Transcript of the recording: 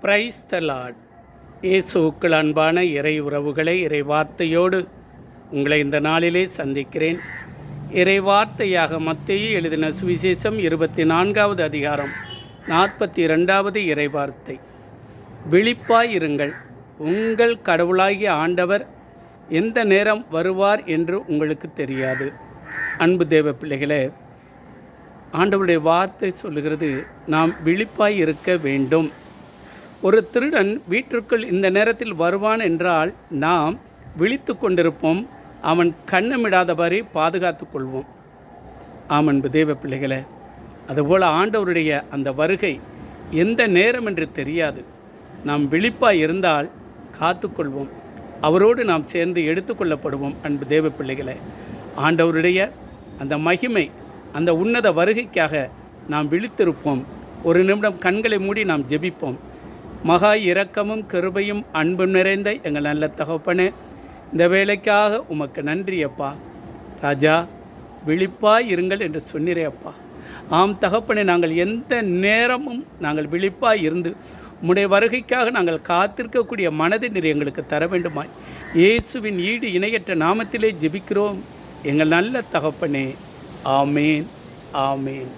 Praise the Lord. இயேசுவுக்குள் அன்பான இறை உறவுகளை, இறை வார்த்தையோடு உங்களை இந்த நாளிலே சந்திக்கிறேன். இறை வார்த்தையாக மத்தேயு எழுதின சுவிசேஷம் 24வது அதிகாரம் 42வது இறை வார்த்தை. விழிப்பாயிருங்கள், உங்கள் கடவுளாகிய ஆண்டவர் எந்த நேரம் வருவார் என்று உங்களுக்கு தெரியாது. அன்பு தேவ பிள்ளைகளே, ஆண்டவருடைய வார்த்தை சொல்லுகிறது, நாம் விழிப்பாய் இருக்க வேண்டும். ஒரு திருடன் வீட்டிற்குள் இந்த நேரத்தில் வருவான் என்றால் நாம் விழித்து கொண்டிருப்போம், அவன் கண்ணமிடாதவரை பாதுகாத்து கொள்வோம். அன்பு தேவ பிள்ளைகளே, அதுபோல் ஆண்டவருடைய அந்த வருகை எந்த நேரம் என்று தெரியாது. நாம் விழிப்பாய் இருந்தால் காத்துக்கொள்வோம், அவரோடு நாம் சேர்ந்து எடுத்துக்கொள்ளப்படுவோம். அன்பு தேவ பிள்ளைகளே, ஆண்டவருடைய அந்த மகிமை, அந்த உன்னத வருகைக்காக நாம் விழித்திருப்போம். ஒரு நிமிடம் கண்களை மூடி நாம் ஜெபிப்போம். மகா இரக்கமும் கிருபையும் அன்பும் நிறைந்த எங்கள் நல்ல தகப்பனே, இந்த வேலைக்காக உமக்கு நன்றி அப்பா. ராஜா, விழிப்பாய் இருங்கள் என்று சொன்னீரே அப்பா. ஆம் தகப்பனே, நாங்கள் எந்த நேரமும் நாங்கள் விழிப்பாய் இருந்து உம்முடைய வருகைக்காக நாங்கள் காத்திருக்கக்கூடிய மனதை நீர் எங்களுக்கு தர வேண்டுமாய் இயேசுவின் ஈடு இணையற்ற நாமத்திலே ஜெபிக்கிறோம் எங்கள் நல்ல தகப்பனே. ஆமேன், ஆமேன்.